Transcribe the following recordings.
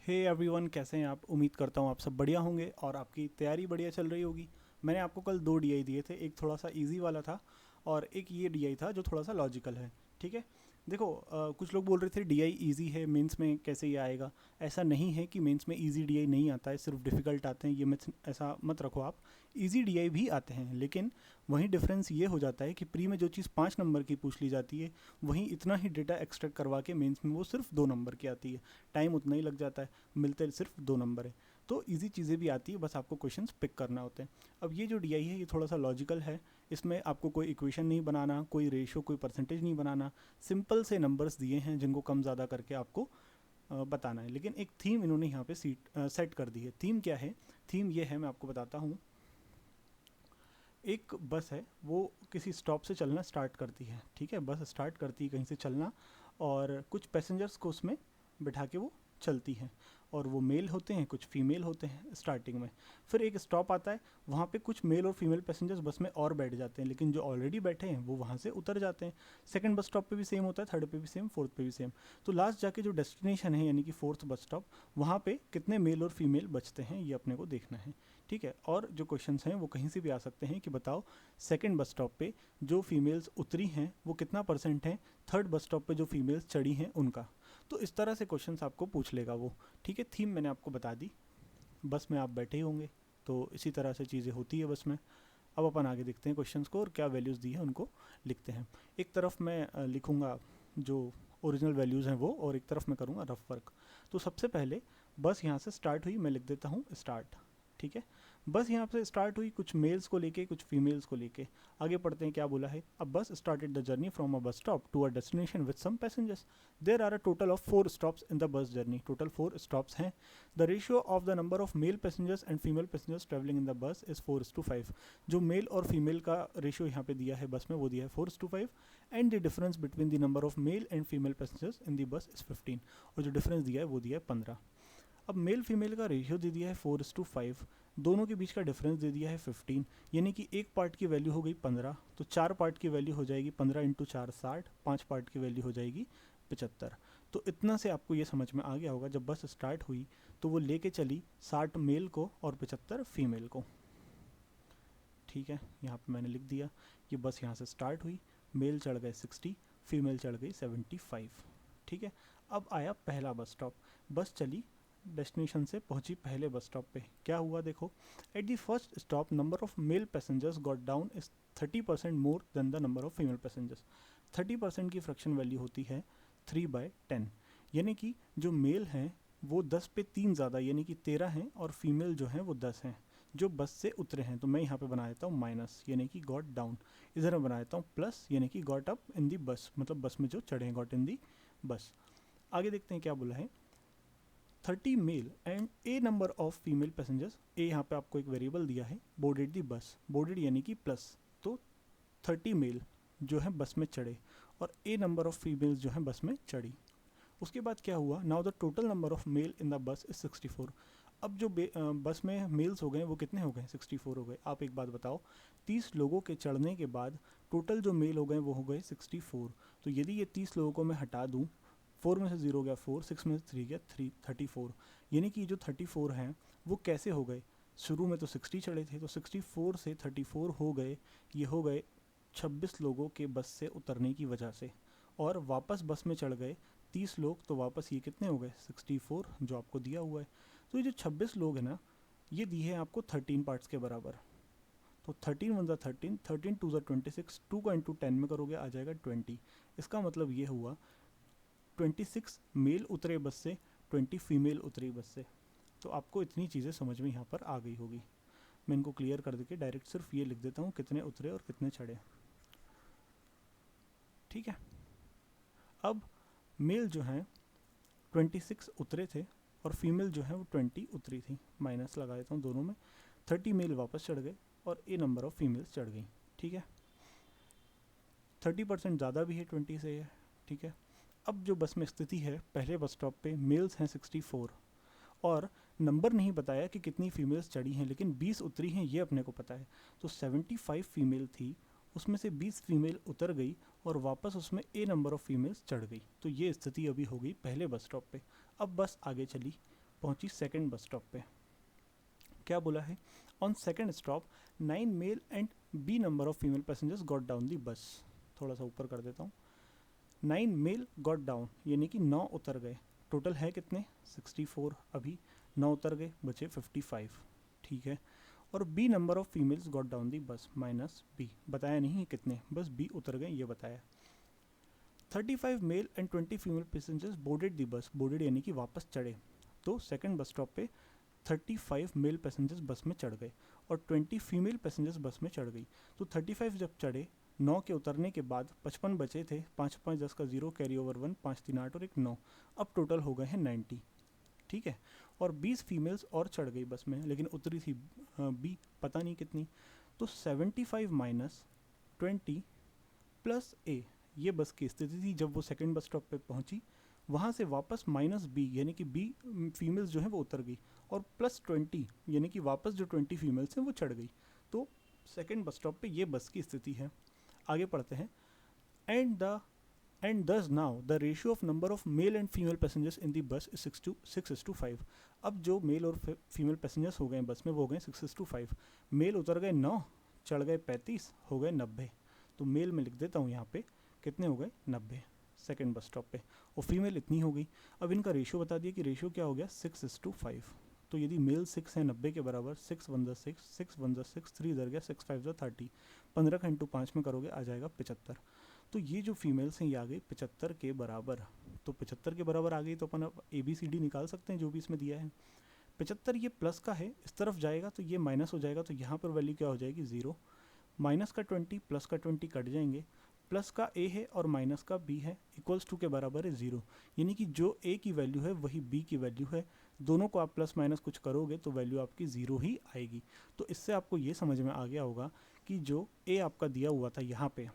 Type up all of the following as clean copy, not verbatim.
Hey everyone, कैसे हैं आप? उम्मीद करता हूँ आप सब बढ़िया होंगे और आपकी तैयारी बढ़िया चल रही होगी। मैंने आपको कल दो डीआई दिए थे, एक थोड़ा सा इजी वाला था और एक ये डीआई था जो थोड़ा सा लॉजिकल है। ठीक है। देखो, कुछ लोग बोल रहे थे डीआई इजी है, मेंस में कैसे ये आएगा। ऐसा नहीं है कि मेंस में इजी डीआई नहीं आता है, सिर्फ डिफ़िकल्ट आते हैं, ये मत ऐसा मत रखो आप। इजी डीआई भी आते हैं, लेकिन वहीं डिफरेंस ये हो जाता है कि प्री में जो चीज़ 5 नंबर की पूछ ली जाती है, वहीं इतना ही डेटा एक्सट्रैक्ट करवा के मेंस में वो सिर्फ 2 नंबर की आती है। टाइम उतना ही लग जाता है, मिलते सिर्फ 2 नंबर है। तो इजी चीज़ें भी आती है, बस आपको क्वेश्चंस पिक करना होते हैं। अब ये जो डीआई है ये थोड़ा सा लॉजिकल है। इसमें आपको कोई इक्वेशन नहीं बनाना, कोई रेशियो, कोई परसेंटेज नहीं बनाना। सिंपल से नंबर्स दिए हैं जिनको कम ज़्यादा करके आपको बताना है। लेकिन एक थीम इन्होंने यहाँ पे सेट कर दी है। थीम क्या है? थीम ये है, मैं आपको बताता हूँ। एक बस है, वो किसी स्टॉप से चलना स्टार्ट करती है। ठीक है, बस स्टार्ट करती है कहीं से चलना, और कुछ पैसेंजर्स को उसमें बिठा के वो चलती है। और वो मेल होते हैं, कुछ फीमेल होते हैं स्टार्टिंग में। फिर एक स्टॉप आता है, वहाँ पे कुछ मेल और फीमेल पैसेंजर्स बस में और बैठ जाते हैं, लेकिन जो ऑलरेडी बैठे हैं वो वहाँ से उतर जाते हैं। सेकंड बस स्टॉप पे भी सेम होता है, थर्ड पे भी सेम, फोर्थ पे भी सेम। तो लास्ट जाके जो डेस्टिनेशन है यानी कि फोर्थ बस स्टॉप, वहाँ पे कितने मेल और फीमेल बचते हैं ये अपने को देखना है। ठीक है। और जो क्वेश्चंस हैं वो कहीं से भी आ सकते हैं कि बताओ सेकंड बस स्टॉप पे जो फीमेल्स उतरी हैं वो कितना परसेंट है, थर्ड बस स्टॉप पे जो फीमेल्स चढ़ी हैं उनका। तो इस तरह से क्वेश्चंस आपको पूछ लेगा वो। ठीक है, थीम मैंने आपको बता दी। बस में आप बैठे ही होंगे, तो इसी तरह से चीज़ें होती है बस में। अब अपन आगे देखते हैं क्वेश्चंस को और क्या वैल्यूज़ दी है उनको लिखते हैं। एक तरफ मैं लिखूंगा जो ओरिजिनल वैल्यूज़ हैं वो, और एक तरफ मैं करूँगा रफ वर्क। तो सबसे पहले बस यहाँ से स्टार्ट हुई, मैं लिख देता हूँ स्टार्ट। ठीक है। बस यहाँ से स्टार्ट हुई कुछ मेल्स को लेके, कुछ फीमेल्स को लेके। आगे पढ़ते हैं क्या बोला है। अब bus started the journey from a bus stop to a destination with some passengers. There are a total of 4 stops in the bus journey. Total 4 stops हैं। The ratio of the number of male passengers and female passengers travelling in the bus is 4:5। जो mail और female का ratio यहाँ पे दिया है बस में, वो दिया है 4:5। And the difference between the number of male and female passengers in the bus is 15। और जो डिफरेंस दिया है वो दिया है 15। अब मेल फीमेल का रेशियो दे दिया है 4:5, दोनों के बीच का डिफरेंस दे दिया है 15। यानी कि एक पार्ट की वैल्यू हो गई 15, तो 4 पार्ट की वैल्यू हो जाएगी 15 × 4 60, 5 पार्ट की वैल्यू हो जाएगी 75। तो इतना से आपको ये समझ में आ गया होगा, जब बस स्टार्ट हुई तो वो लेके चली 60 मेल को और 75 फीमेल को। ठीक है, यहाँ पे मैंने लिख दिया कि बस यहाँ से स्टार्ट हुई, मेल चढ़ गए 60, फीमेल चढ़ गई 75। ठीक है। अब आया पहला बस स्टॉप। बस चली, डेस्टिनेशन से पहुंची पहले बस स्टॉप पे। क्या हुआ देखो, at the first stop number of male passengers got down is 30% more than the number of female passengers. 30% की फ्रैक्शन वैल्यू होती है 3/10। यानी कि जो मेल हैं वो 10 पे 3 ज़्यादा, यानी कि 13 हैं, और फीमेल जो हैं वो 10 हैं जो बस से उतरे हैं। तो मैं यहाँ पे बना देता हूँ माइनस, यानी कि गॉट डाउन। इधर मैं बना देता हूँ प्लस, यानी कि गॉट अप इन दी बस, मतलब बस में जो चढ़े हैं, गॉट इन दी बस। आगे देखते हैं क्या बोला है। 30 male and a number of female passengers. ए यहाँ पे आपको एक वेरिएबल दिया है, बोर्डेड दी बस, बोर्डेड यानी कि प्लस। तो 30 मेल जो है बस में चढ़े और ए नंबर ऑफ फीमेल्स जो है बस में चढ़ी। उसके बाद क्या हुआ, now the total number of mail in the bus is 64। अब जो बस में मेल्स हो गए वो कितने हो गए, 64 हो गए। आप एक बात बताओ, 30 लोगों के चढ़ने के बाद टोटल जो मेल हो गए वो हो गए 64। तो यदि ये 30 लोगों को मैं हटा दूँ, 4 में से 0 गया 4, 6 में से 3 गया 3, 34। यानी कि जो 34 हैं वो कैसे हो गए, शुरू में तो 60 चढ़े थे, तो 64 से 34 हो गए, ये हो गए 26 लोगों के बस से उतरने की वजह से। और वापस बस में चढ़ गए 30 लोग, तो वापस ये कितने हो गए, 64 जो आपको दिया हुआ है। तो ये जो 26 लोग हैं ना, ये दिए हैं आपको 13 पार्ट्स के बराबर। तो 13 वन ज़ा 13, 13 टू ज़ा 26, 2 का इंटू 10 में करोगे आ जाएगा 20। इसका मतलब ये हुआ 26 मेल उतरे बस से, 20 फीमेल उतरी बस से। तो आपको इतनी चीज़ें समझ में यहाँ पर आ गई होगी। मैं इनको क्लियर कर देके डायरेक्ट सिर्फ ये लिख देता हूँ कितने उतरे और कितने चढ़े। ठीक है। अब मेल जो हैं 26 उतरे थे और फीमेल जो है वो 20 उतरी थी, माइनस लगा देता हूँ दोनों में। 30 मेल वापस चढ़ गए और ए नंबर ऑफ फीमेल्स चढ़ गई। ठीक है। 30% ज़्यादा भी है 20 से है। ठीक है। अब जो बस में स्थिति है, पहले बस स्टॉप पे मेल्स हैं 64, और नंबर नहीं बताया कि कितनी फीमेल्स चढ़ी हैं, लेकिन 20 उतरी हैं ये अपने को पता है। तो 75 फीमेल थी, उसमें से 20 फीमेल उतर गई और वापस उसमें ए नंबर ऑफ फीमेल्स चढ़ गई। तो ये स्थिति अभी हो गई पहले बस स्टॉप पे। अब बस आगे चली, पहुंची सेकंड बस स्टॉप पे। क्या बोला है, on second stop 9 male and B number of female passengers got down the bus. थोड़ा सा ऊपर कर देता हूँ। 9 मेल गॉट डाउन यानी कि 9 उतर गए। टोटल है कितने, 64। अभी 9 उतर गए, बचे 55। ठीक है। और B number of females got down the bus minus B, बताया नहीं है कितने, बस बी उतर गए ये बताया। 35 male and 20 female passengers boarded the bus. Boarded यानी कि वापस चढ़े। तो सेकंड बस स्टॉप पे 35 मेल पैसेंजर्स बस में चढ़ गए और 20 फीमेल पैसेंजर्स बस में चढ़ गई। तो 35 जब चढ़े, 9 के उतरने के बाद 55 बचे थे, 5 5 10 का 0, कैरी ओवर 1, 5 3 8 और 1 9। अब टोटल हो गए हैं 90। ठीक है। और 20 फीमेल्स और चढ़ गई बस में, लेकिन उतरी थी बी पता नहीं कितनी। तो 75 माइनस 20 प्लस ए, ये बस की स्थिति थी जब वो सेकंड बस स्टॉप पे पहुंची। वहाँ से वापस माइनस बी यानी कि बी फीमेल्स जो है वो उतर गई, और प्लस 20 यानी कि वापस जो 20 फीमेल्स हैं वो चढ़ गई। तो सेकंड बस स्टॉप पे ये बस की स्थिति है। आगे पढ़ते हैं। And thus now the ratio of number of male and female passengers in the bus is 6:5। अब जो मेल और फीमेल पैसेंजर्स हो गए बस में वो हो गए 6:5। मेल उतर गए 9, चढ़ गए 35, हो गए 90। तो मेल में लिख देता हूँ यहाँ पे कितने हो गए, 90 सेकंड बस स्टॉप पे, और फीमेल इतनी हो गई। अब इनका रेशियो बता दिया कि रेशियो क्या हो गया, 6:5। तो यदि मेल 6 है 90 के बराबर, 6 1 6, 6 1 6, 3 इधर गया, 6 5 30, 15 का इंटू 5 में करोगे आ जाएगा 75। तो ये जो फीमेल्स हैं ये आ गई 75 के बराबर। तो 75 के बराबर आ गई तो अपन अब ABCD निकाल सकते हैं जो भी इसमें दिया है। 75 ये प्लस का है, इस तरफ जाएगा तो ये माइनस हो जाएगा, तो यहाँ पर वैल्यू क्या हो जाएगी, 0। माइनस का 20 प्लस का 20 कट जाएंगे, प्लस का a है और माइनस का b है, इक्वल्स टू के बराबर है 0। यानी कि जो a की वैल्यू है वही b की वैल्यू है। दोनों को आप प्लस माइनस कुछ करोगे तो वैल्यू आपकी 0 ही आएगी। तो इससे आपको ये समझ में आ गया होगा कि जो a आपका दिया हुआ था यहाँ पे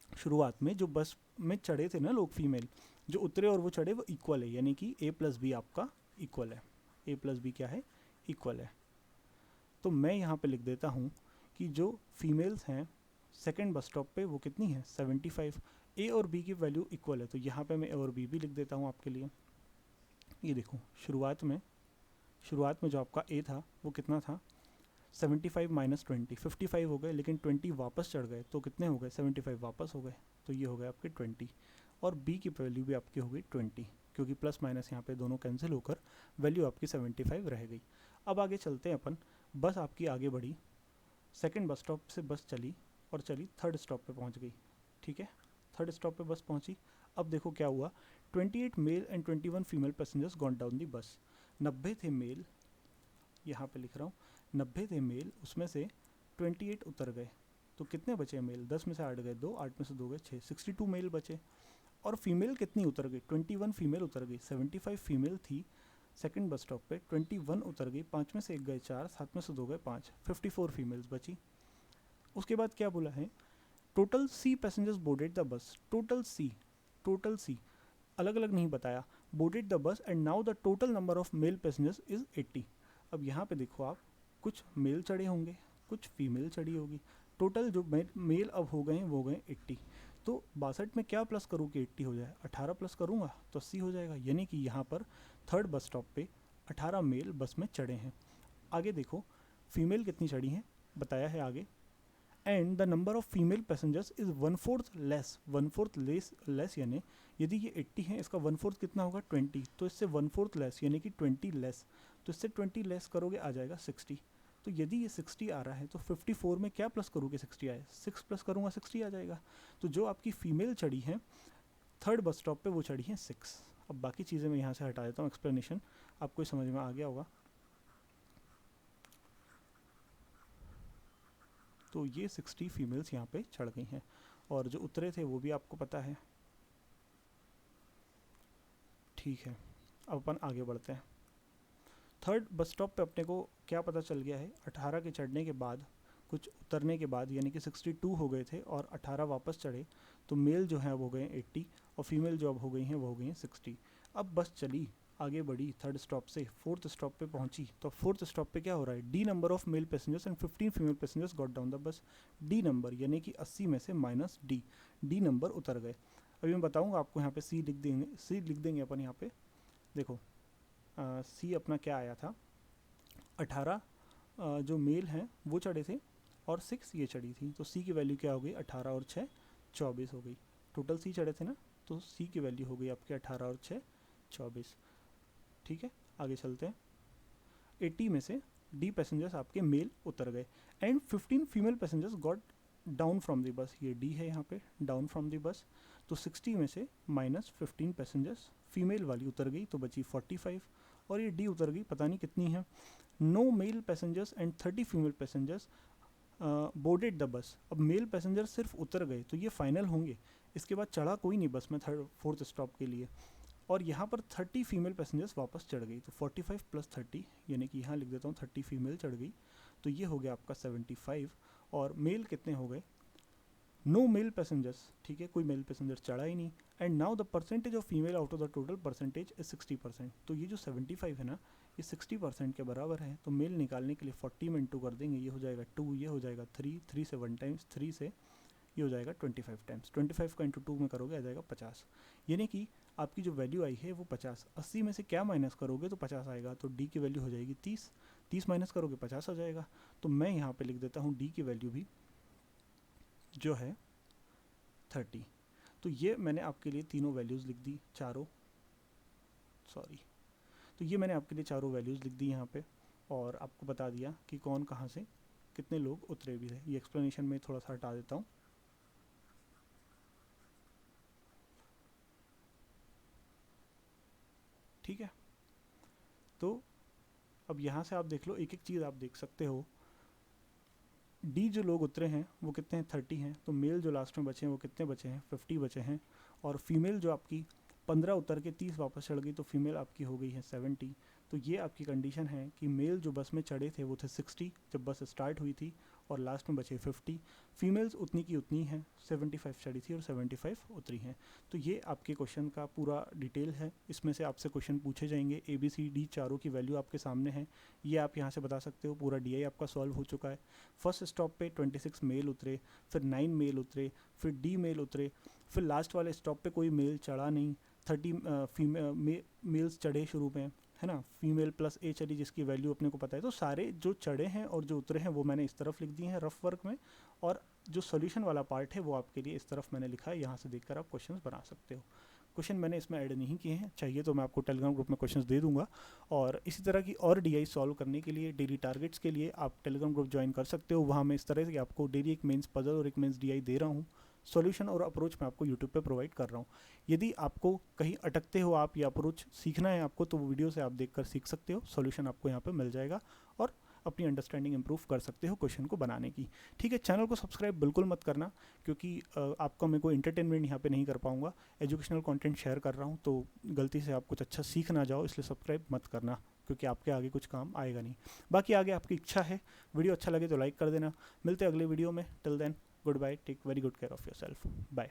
शुरुआत में, जो बस में चढ़े थे ना लोग फीमेल, जो उतरे और वो चढ़े वो इक्वल है, यानी कि a प्लस बी आपका इक्वल है। a प्लस बी क्या है, इक्वल है। तो मैं यहाँ पे लिख देता हूँ कि जो फीमेल्स हैं सेकेंड बस स्टॉप पे वो कितनी है, 75। ए और बी की वैल्यू इक्वल है, तो यहाँ पे मैं ए और बी भी लिख देता हूँ आपके लिए। ये देखो शुरुआत में जो आपका ए था वो कितना था, 75 माइनस 20, 55 हो गए, लेकिन 20 वापस चढ़ गए तो कितने हो गए, 75 वापस हो गए, तो ये हो गए आपके 20। और बी की वैल्यू भी आपकी हो गई 20, क्योंकि प्लस माइनस यहाँ पे दोनों कैंसिल होकर वैल्यू आपकी 75 रह गई। अब आगे चलते हैं अपन। बस आपकी आगे बढ़ी, सेकेंड बस स्टॉप से बस चली और चली थर्ड स्टॉप पे पहुंच गई। ठीक है, थर्ड स्टॉप पे बस पहुंची। अब देखो क्या हुआ, 28 male and 21 female passengers gone down the बस। 90 थे मेल, यहाँ पे लिख रहा हूँ 90 थे मेल, उसमें से 28 उतर गए, तो कितने बचे मेल, 10 में से 8 गए 2, 8 में से 2 गए 6, 62 मेल बचे। और फीमेल कितनी उतर गई, 21 फीमेल उतर गई। 75 फीमेल थी सेकंड बस स्टॉप पे, 21 उतर गई, 5 में से 1 गए 4, 7 में से 2 गए 5, 54 फीमेल्स बची। उसके बाद क्या बोला है, total C passengers boarded the बस। टोटल C अलग अलग नहीं बताया, बोर्डेड द बस and now the total number of male passengers is 80। अब यहाँ पे देखो आप, कुछ मेल चढ़े होंगे, कुछ फीमेल चढ़ी होगी, टोटल जो मेल अब हो गए हैं वो हो गए 80। तो 62 में क्या प्लस करूँ कि 80 हो जाए, 18 प्लस करूँगा तो 80 हो जाएगा। यानी कि यहाँ पर थर्ड बस स्टॉप पे 18 मेल बस में चढ़े हैं। आगे देखो फीमेल कितनी चढ़ी हैं बताया है आगे, and the number of female passengers is 1/4 less. 1/4 less यानी यदि ये 80 है, इसका 1/4 कितना होगा 20, तो इससे 1/4 लेस यानी कि 20 लेस, तो इससे 20 लेस करोगे आ जाएगा 60। तो यदि ये 60 आ रहा है तो 54 में क्या प्लस करूँ कि 60 आए, 6 प्लस करूँगा 60 आ जाएगा। तो जो आपकी फीमेल चढ़ी हैं थर्ड बस स्टॉप पे वो चढ़ी हैं 6। अब बाकी चीज़ें मैं यहाँ से हटा देता हूँ, एक्सप्लेनेशन आपको समझ में आ गया होगा। तो ये 60 फीमेल्स यहाँ पे चढ़ गई हैं, और जो उतरे थे वो भी आपको पता है। ठीक है, अब अपन आगे बढ़ते हैं। थर्ड बस स्टॉप पे अपने को क्या पता चल गया है, 18 के चढ़ने के बाद कुछ उतरने के बाद यानी कि 62 हो गए थे और 18 वापस चढ़े, तो मेल जो है वो हो गए 80 और फीमेल जो अब हो गई हैं वो हो गई हैं 60। अब बस चली आगे बढ़ी थर्ड स्टॉप से फोर्थ स्टॉप पे पहुंची, तो फोर्थ स्टॉप पे क्या हो रहा है, D number of male passengers and 15 female passengers got down the bus. D number यानी कि 80 में से माइनस डी नंबर उतर गए। अभी मैं बताऊंगा आपको, यहाँ पे सी लिख देंगे अपन यहाँ पे। देखो सी अपना क्या आया था, 18 जो मेल हैं वो चढ़े थे और 6 ये चढ़ी थी, तो सी की वैल्यू क्या हो गई, 18 और 6 24 हो गई। टोटल सी चढ़े थे ना, तो सी की वैल्यू हो गई आपके 18 और 6 24। ठीक है, आगे चलते हैं। 80 में से डी पैसेंजर्स आपके मेल उतर गए and 15 female passengers got down from the bus, ये डी है यहाँ पे, डाउन फ्रॉम द बस। तो 60 में से -15 पैसेंजर्स फीमेल वाली उतर गई, तो बची 45, और ये डी उतर गई, पता नहीं कितनी है। No male passengers and 30 female passengers boarded the bus. अब मेल पैसेंजर सिर्फ उतर गए, तो ये फाइनल होंगे, इसके बाद चढ़ा कोई नहीं बस में फोर्थ स्टॉप के लिए। और यहाँ पर 30 फीमेल पैसेंजर्स वापस चढ़ गई, तो 45 + 30, यानी कि यहाँ लिख देता हूँ 30 फीमेल चढ़ गई, तो ये हो गया आपका 75। और मेल कितने हो गए, नो मेल पैसेंजर्स, ठीक है, कोई मेल पैसेंजर चढ़ा ही नहीं। And now the percentage of female out of the total percentage is 60%। तो ये जो 75 है ना, ये 60% के बराबर है, तो मेल निकालने के लिए 40 में इंटू कर देंगे, ये हो जाएगा 2, ये हो जाएगा 3, 3 से 1 टाइम्स, 3 से ये हो जाएगा 25 टाइम्स, 25 का इंटू 2 में करोगे आ जाएगा 50। यानी कि आपकी जो वैल्यू आई है वो 50, 80 में से क्या माइनस करोगे तो 50 आएगा, तो डी की वैल्यू हो जाएगी 30, 30 माइनस करोगे 50 आ जाएगा। तो मैं यहाँ पे लिख देता हूँ डी की वैल्यू भी जो है 30। तो ये मैंने आपके लिए तीनों वैल्यूज़ लिख दी, चारों, सॉरी, तो ये मैंने आपके लिए चारों वैल्यूज़ लिख दी यहाँ पे, और आपको बता दिया कि कौन कहाँ से कितने लोग उतरे भी थे। ये एक्सप्लेनेशन में थोड़ा सा हटा देता हूँ। ठीक है, तो अब यहाँ से आप देख लो, एक एक चीज़ आप देख सकते हो। डी जो लोग उतरे हैं वो कितने हैं, 30 हैं, तो मेल जो लास्ट में बचे हैं वो कितने बचे हैं, 50 बचे हैं। और फीमेल जो आपकी 15 उतर के 30 वापस चढ़ गई, तो फीमेल आपकी हो गई है 70। तो ये आपकी कंडीशन है कि मेल जो बस में चढ़े थे वो थे 60 जब बस स्टार्ट हुई थी, और लास्ट में बचे 50। फीमेल्स उतनी की उतनी हैं, 75 चढ़ी थी और 75 उतरी हैं। तो ये आपके क्वेश्चन का पूरा डिटेल है, इसमें से आपसे क्वेश्चन पूछे जाएंगे, ABCD चारों की वैल्यू आपके सामने है, ये आप यहाँ से बता सकते हो। पूरा DI आपका सॉल्व हो चुका है। फर्स्ट स्टॉप पे 26 मेल उतरे, फिर 9 मेल उतरे, फिर डी मेल उतरे, फिर लास्ट वाले स्टॉप पे कोई मेल चढ़ा नहीं, 30 मेल्स चढ़े शुरू में, है ना, फीमेल प्लस ए चली जिसकी वैल्यू अपने को पता है। तो सारे जो चढ़े हैं और जो उतरे हैं वो मैंने इस तरफ लिख दिए हैं रफ वर्क में, और जो सॉल्यूशन वाला पार्ट है वो आपके लिए इस तरफ मैंने लिखा है, यहाँ से देखकर आप क्वेश्चंस बना सकते हो। क्वेश्चन मैंने इसमें ऐड नहीं किए हैं, चाहिए तो मैं आपको टेलीग्राम ग्रुप में क्वेश्चंस दे दूंगा। और इसी तरह की और DI सॉल्व करने के लिए, डेली टारगेट्स के लिए आप टेलीग्राम ग्रुप ज्वाइन कर सकते हो। वहाँ मैं इस तरह से आपको डेली एक मेंस पजल और एक मेंस DI दे रहा हूँ, सॉल्यूशन और अप्रोच मैं आपको यूट्यूब पे प्रोवाइड कर रहा हूँ। यदि आपको कहीं अटकते हो आप, या अप्रोच सीखना है आपको, तो वो वीडियो से आप देखकर सीख सकते हो, सॉल्यूशन आपको यहाँ पे मिल जाएगा, और अपनी अंडरस्टैंडिंग इंप्रूव कर सकते हो क्वेश्चन को बनाने की। ठीक है, चैनल को सब्सक्राइब बिल्कुल मत करना, क्योंकि आपका मैं कोई इंटरटेनमेंट यहाँ पे नहीं कर पाऊँगा, एजुकेशनल कंटेंट शेयर कर रहा हूँ, तो गलती से आप कुछ अच्छा सीख ना जाओ, इसलिए सब्सक्राइब मत करना, क्योंकि आपके आगे कुछ काम आएगा नहीं। बाकी आगे आपकी इच्छा है, वीडियो अच्छा लगे तो लाइक कर देना। मिलते हैं अगले वीडियो में, till then goodbye, take very good care of yourself, bye.